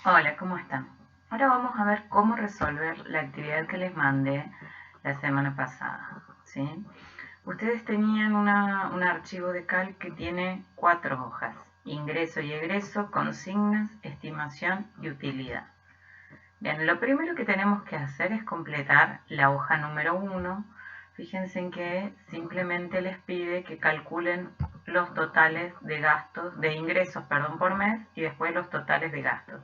Hola, ¿cómo están? Ahora vamos a ver cómo resolver la actividad que les mandé la semana pasada, ¿sí? Ustedes tenían un archivo de Calc que tiene 4 hojas: ingreso y egreso, consignas, estimación y utilidad. Bien, lo primero que tenemos que hacer es completar la hoja número 1. Fíjense en que simplemente les pide que calculen los totales de gastos, de ingresos, perdón, por mes, y después los totales de gastos.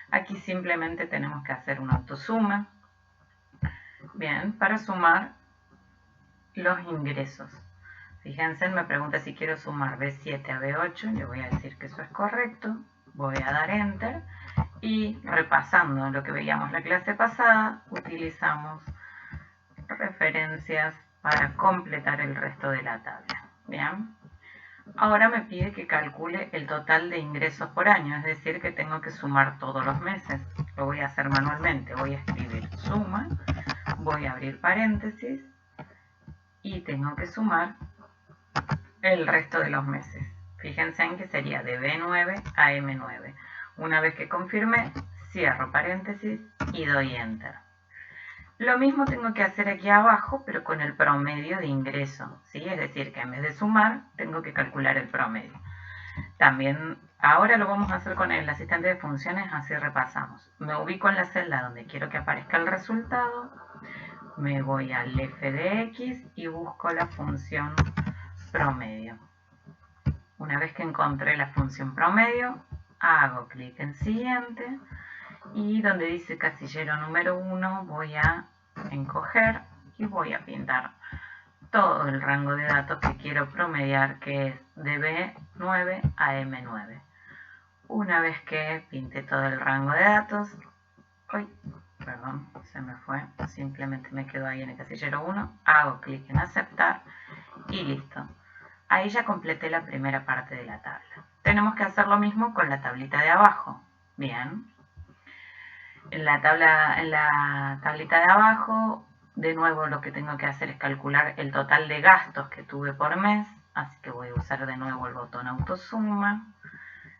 Aquí simplemente tenemos que hacer una autosuma, bien, para sumar los ingresos. Fíjense, me pregunta si quiero sumar B7 a B8, le voy a decir que eso es correcto, voy a dar Enter y, repasando lo que veíamos la clase pasada, utilizamos referencias para completar el resto de la tabla. Bien. Ahora me pide que calcule el total de ingresos por año, es decir, que tengo que sumar todos los meses. Lo voy a hacer manualmente, voy a escribir suma, voy a abrir paréntesis y tengo que sumar el resto de los meses. Fíjense en que sería de B9 a M9. Una vez que confirme, cierro paréntesis y doy Enter. Lo mismo tengo que hacer aquí abajo, pero con el promedio de ingreso, ¿sí? Es decir, que en vez de sumar, tengo que calcular el promedio. También, ahora lo vamos a hacer con el asistente de funciones, así repasamos. Me ubico en la celda donde quiero que aparezca el resultado, me voy al f de x y busco la función promedio. Una vez que encontré la función promedio, hago clic en siguiente y donde dice casillero número 1 voy a encoger y voy a pintar todo el rango de datos que quiero promediar, que es de B9 a M9. Una vez que pinte todo el rango de datos, perdón, se me fue, simplemente me quedo ahí en el casillero 1, hago clic en aceptar y listo. Ahí ya completé la primera parte de la tabla. Tenemos que hacer lo mismo con la tablita de abajo. Bien. En la tablita de abajo, de nuevo lo que tengo que hacer es calcular el total de gastos que tuve por mes, así que voy a usar de nuevo el botón autosuma.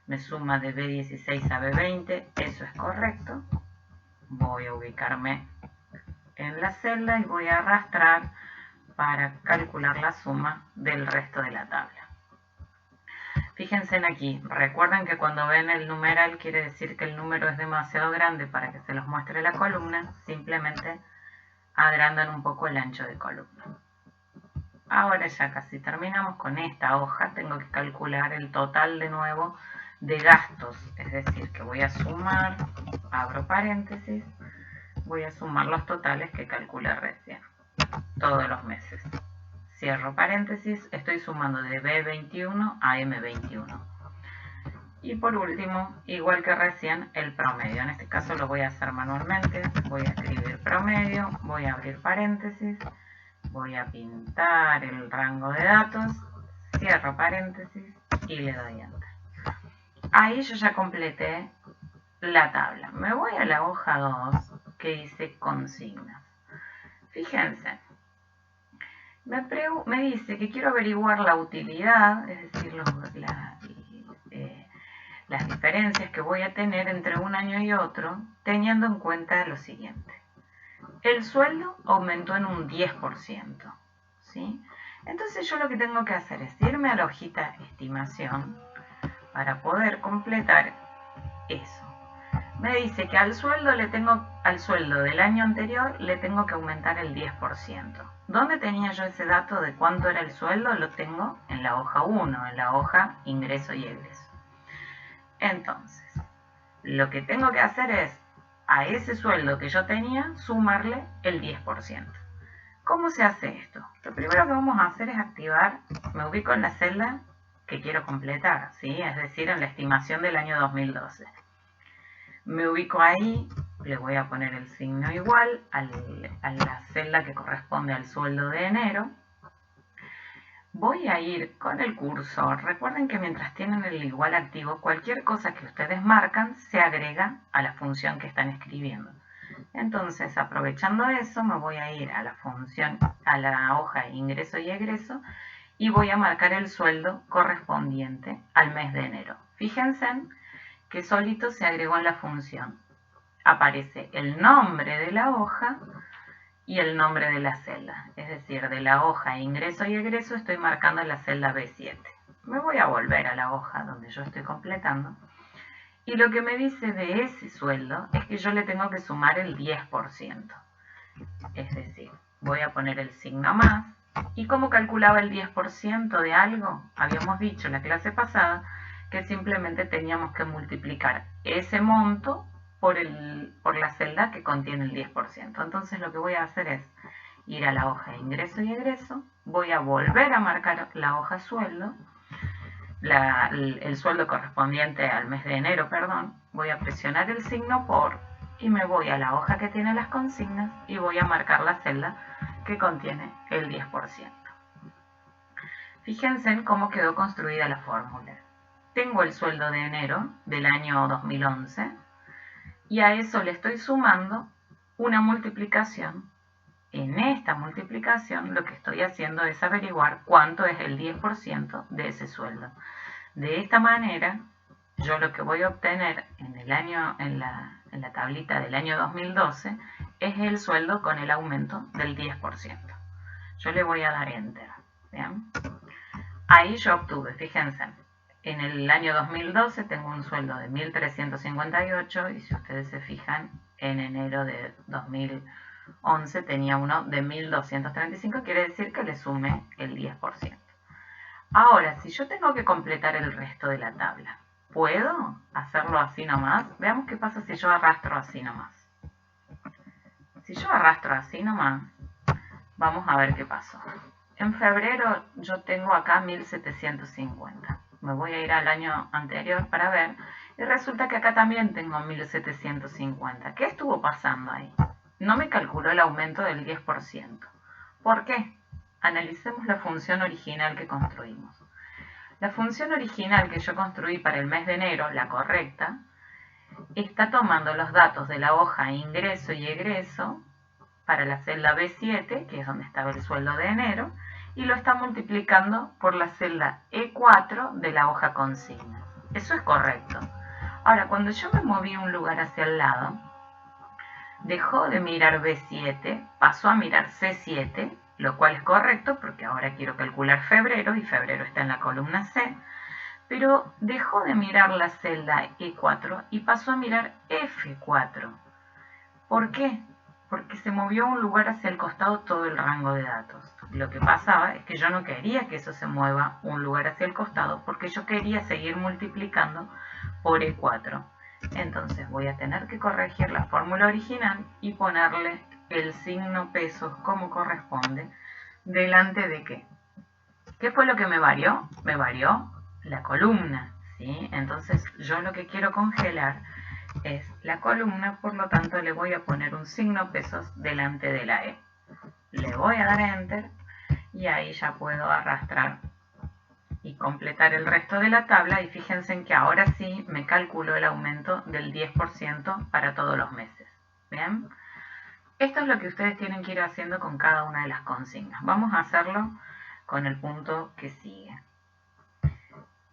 Me suma de B16 a B20, eso es correcto. Voy a ubicarme en la celda y voy a arrastrar para calcular la suma del resto de la tabla. Fíjense en aquí, recuerden que cuando ven el numeral quiere decir que el número es demasiado grande para que se los muestre la columna, simplemente agrandan un poco el ancho de columna. Ahora ya casi terminamos con esta hoja, tengo que calcular el total de nuevo de gastos, es decir, que voy a sumar, abro paréntesis, voy a sumar los totales que calculé recién, todos los meses. Cierro paréntesis, estoy sumando de B21 a M21. Y por último, igual que recién, el promedio. En este caso lo voy a hacer manualmente. Voy a escribir promedio, voy a abrir paréntesis, voy a pintar el rango de datos, cierro paréntesis y le doy Enter. Ahí yo ya completé la tabla. Me voy a la hoja 2 que dice consignas. Fíjense, me dice que quiero averiguar la utilidad, es decir, las diferencias que voy a tener entre un año y otro, teniendo en cuenta lo siguiente. El sueldo aumentó en un 10%, ¿sí? Entonces yo lo que tengo que hacer es irme a la hojita estimación para poder completar eso. Me dice que al sueldo del año anterior le tengo que aumentar el 10%. ¿Dónde tenía yo ese dato de cuánto era el sueldo? Lo tengo en la hoja 1, en la hoja ingreso y egreso. Entonces, lo que tengo que hacer es a ese sueldo que yo tenía sumarle el 10%. ¿Cómo se hace esto? Lo primero que vamos a hacer es activar, me ubico en la celda que quiero completar, ¿sí? Es decir, en la estimación del año 2012. Me ubico ahí, le voy a poner el signo igual a la celda que corresponde al sueldo de enero. Voy a ir con el cursor. Recuerden que mientras tienen el igual activo, cualquier cosa que ustedes marcan se agrega a la función que están escribiendo. Entonces, aprovechando eso, me voy a ir a la función, a la hoja ingreso y egreso, y voy a marcar el sueldo correspondiente al mes de enero. Fíjense que solito se agregó en la función. Aparece el nombre de la hoja y el nombre de la celda. Es decir, de la hoja ingreso y egreso estoy marcando la celda B7. Me voy a volver a la hoja donde yo estoy completando. Y lo que me dice de ese sueldo es que yo le tengo que sumar el 10%. Es decir, voy a poner el signo más. ¿Y cómo calculaba el 10% de algo? Habíamos dicho en la clase pasada que simplemente teníamos que multiplicar ese monto por la celda que contiene el 10%. Entonces lo que voy a hacer es ir a la hoja de ingreso y egreso, voy a volver a marcar la hoja sueldo, el sueldo correspondiente al mes de enero, voy a presionar el signo por y me voy a la hoja que tiene las consignas y voy a marcar la celda que contiene el 10%. Fíjense en cómo quedó construida la fórmula. Tengo el sueldo de enero del año 2011 y a eso le estoy sumando una multiplicación. En esta multiplicación lo que estoy haciendo es averiguar cuánto es el 10% de ese sueldo. De esta manera, yo lo que voy a obtener en la tablita del año 2012 es el sueldo con el aumento del 10%. Yo le voy a dar Enter. ¿Bien? Ahí yo obtuve, fíjense, en el año 2012 tengo un sueldo de 1.358 y si ustedes se fijan, en enero de 2011 tenía uno de 1.235, quiere decir que le sume el 10%. Ahora, si yo tengo que completar el resto de la tabla, ¿puedo hacerlo así nomás? Veamos qué pasa si yo arrastro así nomás. Si yo arrastro así nomás, vamos a ver qué pasó. En febrero yo tengo acá 1.750. Me voy a ir al año anterior para ver. Y resulta que acá también tengo 1.750. ¿Qué estuvo pasando ahí? No me calculó el aumento del 10%. ¿Por qué? Analicemos la función original que construimos. La función original que yo construí para el mes de enero, la correcta, está tomando los datos de la hoja ingreso y egreso para la celda B7, que es donde estaba el sueldo de enero, y lo está multiplicando por la celda E4 de la hoja consigna. Eso es correcto. Ahora, cuando yo me moví un lugar hacia el lado, dejó de mirar B7, pasó a mirar C7, lo cual es correcto porque ahora quiero calcular febrero y febrero está en la columna C, pero dejó de mirar la celda E4 y pasó a mirar F4. ¿Por qué? Porque se movió un lugar hacia el costado todo el rango de datos. Lo que pasaba es que yo no quería que eso se mueva un lugar hacia el costado porque yo quería seguir multiplicando por E4. Entonces voy a tener que corregir la fórmula original y ponerle el signo pesos como corresponde. ¿Delante de qué? ¿Qué fue lo que me varió? Me varió la columna, ¿sí? Entonces yo lo que quiero congelar es la columna, por lo tanto le voy a poner un signo pesos delante de la E. Le voy a dar Enter y ahí ya puedo arrastrar y completar el resto de la tabla y fíjense en que ahora sí me calculó el aumento del 10% para todos los meses. ¿Bien? Esto es lo que ustedes tienen que ir haciendo con cada una de las consignas. Vamos a hacerlo con el punto que sigue.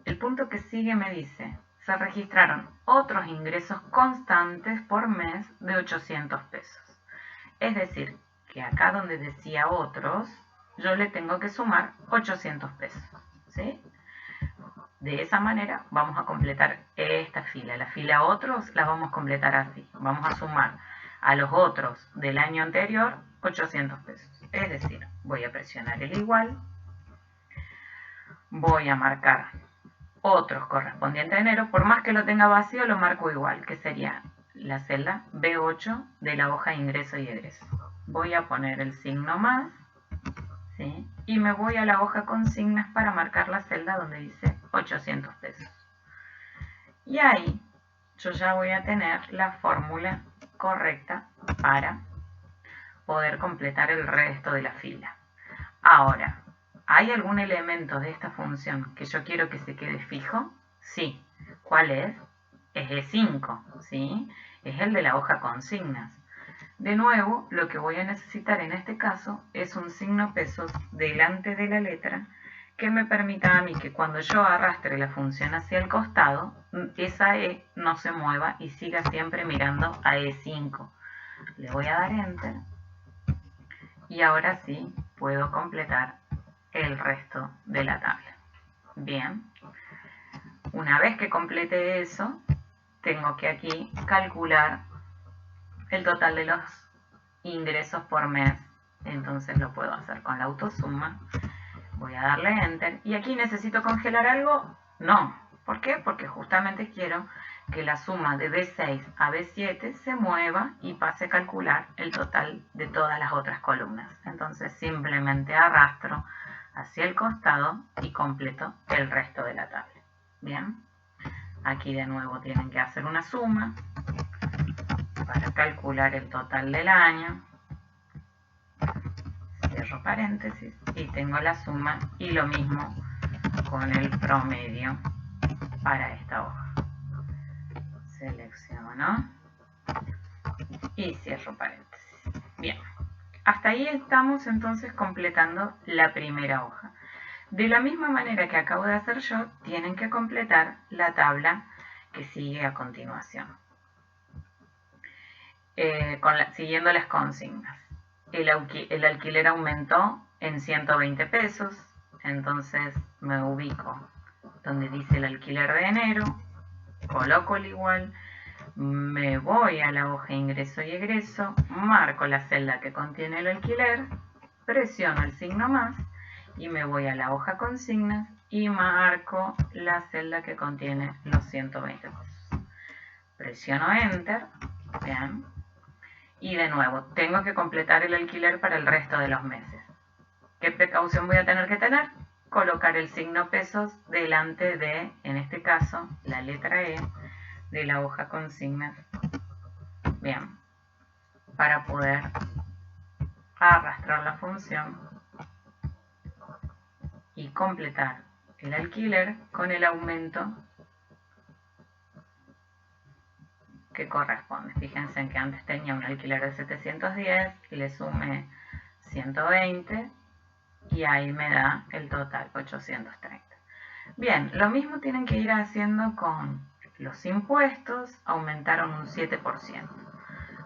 El punto que sigue me dice, se registraron otros ingresos constantes por mes de 800 pesos. Es decir, que acá donde decía otros, yo le tengo que sumar 800 pesos. ¿Sí? De esa manera vamos a completar esta fila. La fila otros la vamos a completar así. Vamos a sumar a los otros del año anterior 800 pesos. Es decir, voy a presionar el igual, voy a marcar otros correspondiente a enero, por más que lo tenga vacío lo marco igual, que sería la celda B8 de la hoja ingreso y egreso. Voy a poner el signo más, ¿sí? Y me voy a la hoja consignas para marcar la celda donde dice 800 pesos. Y ahí yo ya voy a tener la fórmula correcta para poder completar el resto de la fila. Ahora, ¿hay algún elemento de esta función que yo quiero que se quede fijo? Sí. ¿Cuál es? Es E5, ¿sí? Es el de la hoja consignas. De nuevo, lo que voy a necesitar en este caso es un signo pesos delante de la letra que me permita a mí que cuando yo arrastre la función hacia el costado, esa E no se mueva y siga siempre mirando a E5. Le voy a dar Enter y ahora sí puedo completar el resto de la tabla. Bien, una vez que complete eso, tengo que aquí calcular el total de los ingresos por mes. Entonces lo puedo hacer con la autosuma. Voy a darle Enter. ¿Y aquí necesito congelar algo? No. ¿Por qué? Porque justamente quiero que la suma de B6 a B7 se mueva y pase a calcular el total de todas las otras columnas. Entonces simplemente arrastro hacia el costado y completo el resto de la tabla. Bien. Aquí de nuevo tienen que hacer una suma para calcular el total del año. Cierro paréntesis y tengo la suma y lo mismo con el promedio para esta hoja. Selecciono y cierro paréntesis. Bien, hasta ahí estamos entonces completando la primera hoja. De la misma manera que acabo de hacer yo, tienen que completar la tabla que sigue a continuación. Siguiendo las consignas. El alquiler aumentó en 120 pesos, entonces me ubico donde dice el alquiler de enero, coloco el igual, me voy a la hoja ingreso y egreso, marco la celda que contiene el alquiler, presiono el signo más y me voy a la hoja consignas y marco la celda que contiene los 120 pesos. Presiono Enter, bien, y de nuevo tengo que completar el alquiler para el resto de los meses. ¿Qué precaución voy a tener que tener? Colocar el signo pesos delante de, en este caso, la letra E de la hoja consignas. Bien, para poder arrastrar la función y completar el alquiler con el aumento que corresponde. Fíjense en que antes tenía un alquiler de 710 y le sumé 120 y ahí me da el total 830. Bien, lo mismo tienen que ir haciendo con los impuestos, aumentaron un 7%.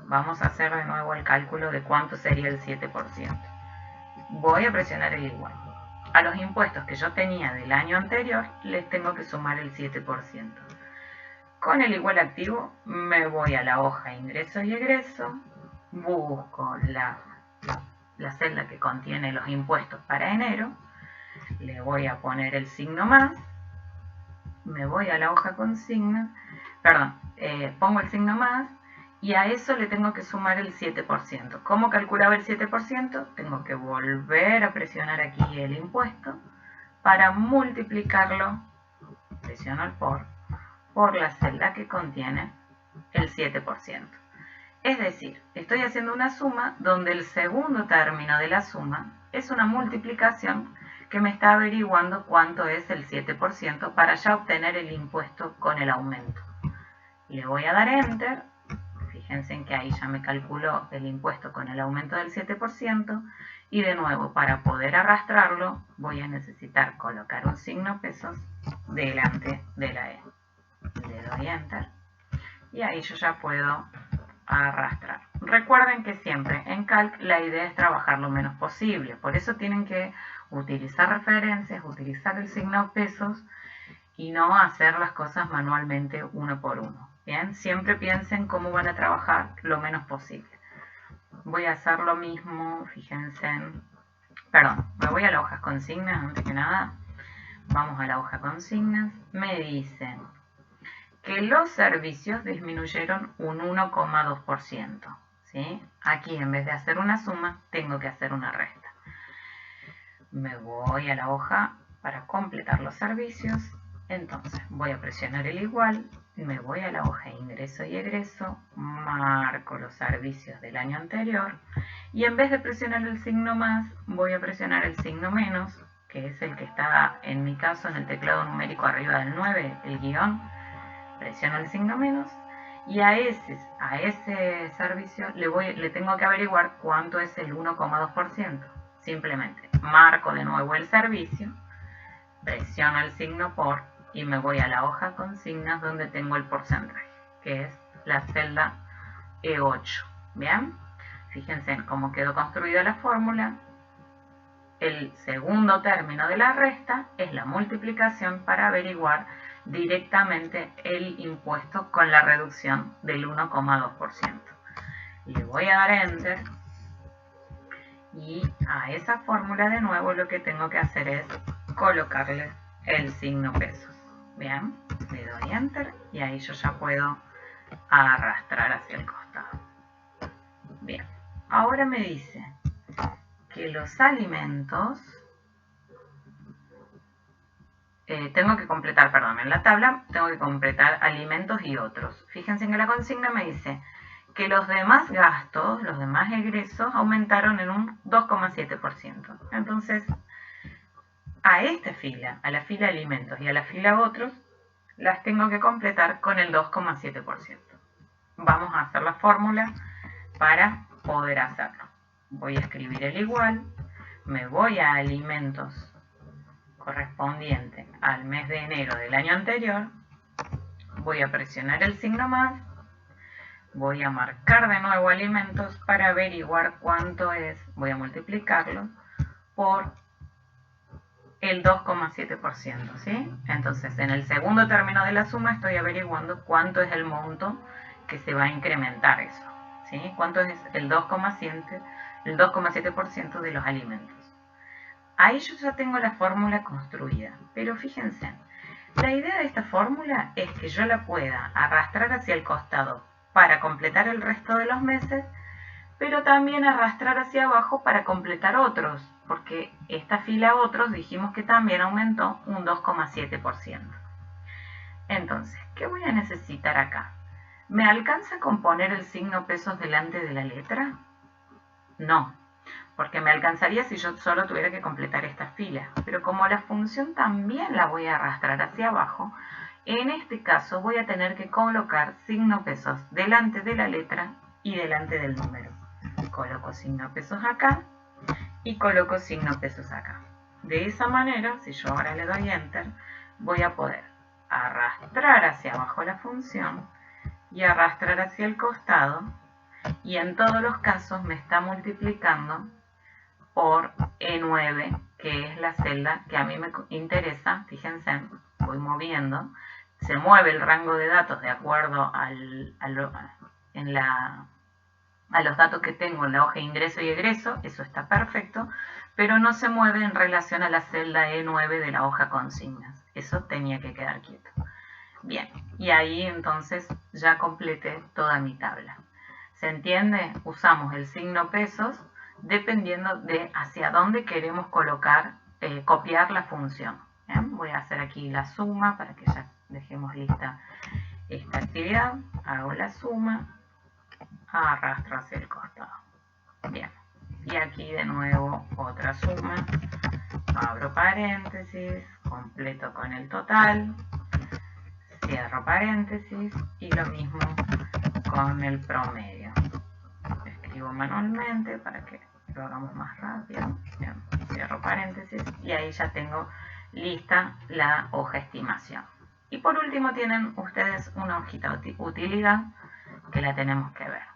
Vamos a hacer de nuevo el cálculo de cuánto sería el 7%. Voy a presionar el igual. A los impuestos que yo tenía del año anterior les tengo que sumar el 7%. Con el igual activo me voy a la hoja ingreso y egreso, busco la celda que contiene los impuestos para enero, le voy a poner el signo más, me voy a la hoja consigna, pongo el signo más y a eso le tengo que sumar el 7%. ¿Cómo calculaba el 7%? Tengo que volver a presionar aquí el impuesto para multiplicarlo, presiono el por la celda que contiene el 7%. Es decir, estoy haciendo una suma donde el segundo término de la suma es una multiplicación que me está averiguando cuánto es el 7% para ya obtener el impuesto con el aumento. Le voy a dar Enter, fíjense en que ahí ya me calculó el impuesto con el aumento del 7% y de nuevo para poder arrastrarlo voy a necesitar colocar un signo pesos delante de la E. Le doy Enter y ahí yo ya puedo arrastrar. Recuerden que siempre en Calc la idea es trabajar lo menos posible, por eso tienen que utilizar referencias, utilizar el signo pesos y no hacer las cosas manualmente uno por uno. Bien, siempre piensen cómo van a trabajar lo menos posible. Voy a hacer lo mismo, fíjense me voy a la hoja consignas antes que nada. Vamos a la hoja consignas, me dicen que los servicios disminuyeron un 1,2%. ¿Sí? Aquí en vez de hacer una suma, tengo que hacer una resta. Me voy a la hoja para completar los servicios. Entonces voy a presionar el igual, me voy a la hoja ingreso y egreso, marco los servicios del año anterior y en vez de presionar el signo más, voy a presionar el signo menos, que es el que está en mi caso en el teclado numérico arriba del 9, el guión. Presiono el signo menos y a ese servicio le tengo que averiguar cuánto es el 1,2%. Simplemente marco de nuevo el servicio, presiono el signo por y me voy a la hoja consignas donde tengo el porcentaje, que es la celda E8. ¿Bien? Fíjense en cómo quedó construida la fórmula. El segundo término de la resta es la multiplicación para averiguar directamente el impuesto con la reducción del 1,2%. Le voy a dar Enter y a esa fórmula de nuevo lo que tengo que hacer es colocarle el signo pesos. Bien, le doy Enter y ahí yo ya puedo arrastrar hacia el costado. Bien, ahora me dice que los alimentos, tengo que completar, perdón, en la tabla tengo que completar alimentos y otros. Fíjense que la consigna me dice que los demás gastos, los demás egresos aumentaron en un 2,7%. Entonces, a esta fila, a la fila alimentos y a la fila otros, las tengo que completar con el 2,7%. Vamos a hacer la fórmula para poder hacerlo. Voy a escribir el igual, me voy a alimentos correspondiente al mes de enero del año anterior, voy a presionar el signo más, voy a marcar de nuevo alimentos para averiguar cuánto es, voy a multiplicarlo por el 2,7%, ¿sí? Entonces, en el segundo término de la suma estoy averiguando cuánto es el monto que se va a incrementar eso, ¿sí? Cuánto es el 2,7% de los alimentos. Ahí yo ya tengo la fórmula construida, pero fíjense, la idea de esta fórmula es que yo la pueda arrastrar hacia el costado para completar el resto de los meses, pero también arrastrar hacia abajo para completar otros, porque esta fila otros dijimos que también aumentó un 2,7%. Entonces, ¿qué voy a necesitar acá? ¿Me alcanza con poner el signo pesos delante de la letra? No, porque me alcanzaría si yo solo tuviera que completar esta fila, pero como la función también la voy a arrastrar hacia abajo, en este caso voy a tener que colocar signo pesos delante de la letra y delante del número. Coloco signo pesos acá y coloco signo pesos acá. De esa manera, si yo ahora le doy Enter, voy a poder arrastrar hacia abajo la función y arrastrar hacia el costado, y en todos los casos me está multiplicando por E9, que es la celda que a mí me interesa. Fíjense, voy moviendo, se mueve el rango de datos de acuerdo a los datos que tengo en la hoja de ingreso y egreso, eso está perfecto, pero no se mueve en relación a la celda E9 de la hoja consignas. Eso tenía que quedar quieto. Bien, y ahí entonces ya completé toda mi tabla. ¿Se entiende? Usamos el signo pesos dependiendo de hacia dónde queremos copiar la función. ¿Bien? Voy a hacer aquí la suma para que ya dejemos lista esta actividad. Hago la suma, arrastro hacia el costado. Bien, y aquí de nuevo otra suma, abro paréntesis, completo con el total, cierro paréntesis y lo mismo con el promedio. Escribo manualmente para que lo hagamos más rápido. Bien, cierro paréntesis y ahí ya tengo lista la hoja estimación. Y por último tienen ustedes una hojita utilidad que la tenemos que ver.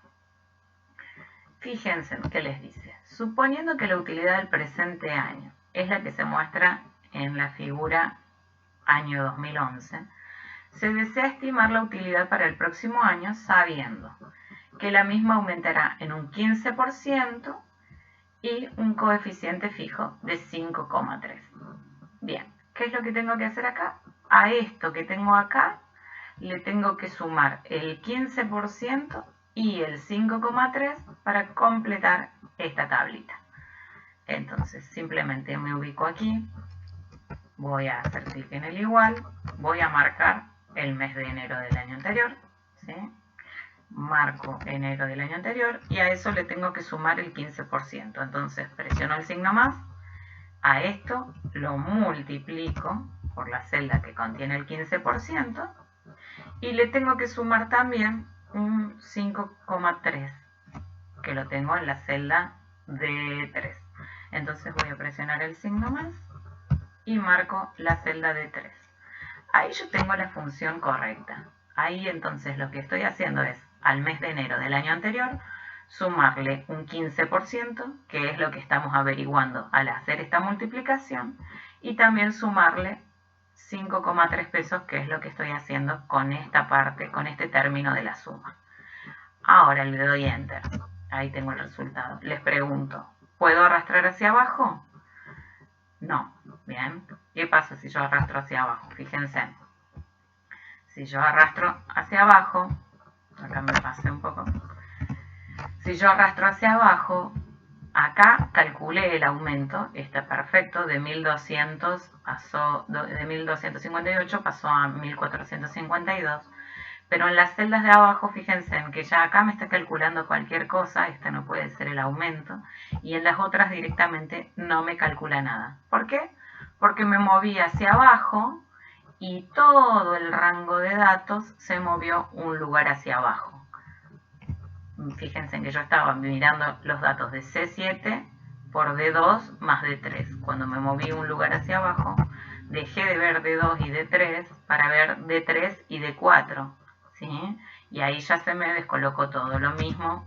Fíjense qué les dice. Suponiendo que la utilidad del presente año es la que se muestra en la figura año 2011, se desea estimar la utilidad para el próximo año sabiendo que la misma aumentará en un 15% y un coeficiente fijo de 5,3. Bien, ¿qué es lo que tengo que hacer acá? A esto que tengo acá le tengo que sumar el 15% y el 5,3 para completar esta tablita. Entonces simplemente me ubico aquí, voy a hacer clic en el igual, voy a marcar el mes de enero del año anterior, ¿sí? Marco enero del año anterior y a eso le tengo que sumar el 15%. Entonces presiono el signo más, a esto lo multiplico por la celda que contiene el 15% y le tengo que sumar también un 5,3 que lo tengo en la celda D3. Entonces voy a presionar el signo más y marco la celda D3. Ahí yo tengo la función correcta. Ahí entonces lo que estoy haciendo es, al mes de enero del año anterior, sumarle un 15%, que es lo que estamos averiguando al hacer esta multiplicación, y también sumarle 5,3 pesos, que es lo que estoy haciendo con esta parte, con este término de la suma. Ahora le doy Enter. Ahí tengo el resultado. Les pregunto, ¿puedo arrastrar hacia abajo? No. Bien. ¿Qué pasa si yo arrastro hacia abajo? Fíjense. Si yo arrastro hacia abajo, acá me pasé un poco. Si yo arrastro hacia abajo, acá calculé el aumento, está perfecto, de 1258 pasó a 1452. Pero en las celdas de abajo, fíjense en que ya acá me está calculando cualquier cosa, este no puede ser el aumento, y en las otras directamente no me calcula nada. ¿Por qué? Porque me moví hacia abajo y todo el rango de datos se movió un lugar hacia abajo. Fíjense en que yo estaba mirando los datos de C7 por D2 más D3. Cuando me moví un lugar hacia abajo, dejé de ver D2 y D3 para ver D3 y D4. ¿Sí? Y ahí ya se me descolocó todo. Lo mismo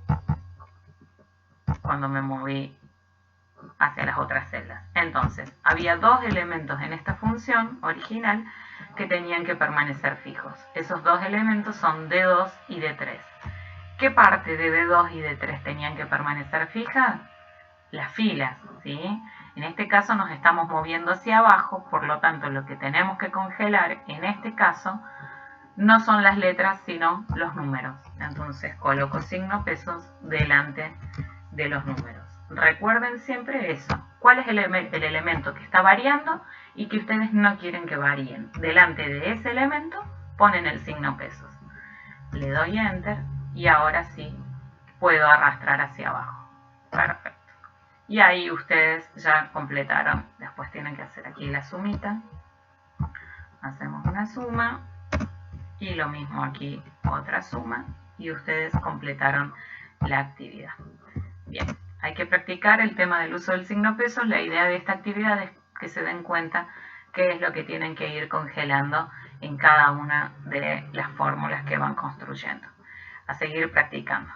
cuando me moví hacia las otras celdas. Entonces, había dos elementos en esta función original que tenían que permanecer fijos. Esos dos elementos son D2 y D3. ¿Qué parte de D2 y D3 tenían que permanecer fijas? Las filas, ¿sí? En este caso nos estamos moviendo hacia abajo, por lo tanto lo que tenemos que congelar en este caso no son las letras, sino los números. Entonces coloco signo pesos delante de los números. Recuerden siempre eso. ¿Cuál es el elemento que está variando y que ustedes no quieren que varíen? Delante de ese elemento ponen el signo pesos. Le doy Enter y ahora sí puedo arrastrar hacia abajo. Perfecto. Y ahí ustedes ya completaron. Después tienen que hacer aquí la sumita. Hacemos una suma. Y lo mismo aquí, otra suma. Y ustedes completaron la actividad. Bien, hay que practicar el tema del uso del signo pesos. La idea de esta actividad es que se den cuenta qué es lo que tienen que ir congelando en cada una de las fórmulas que van construyendo. A seguir practicando.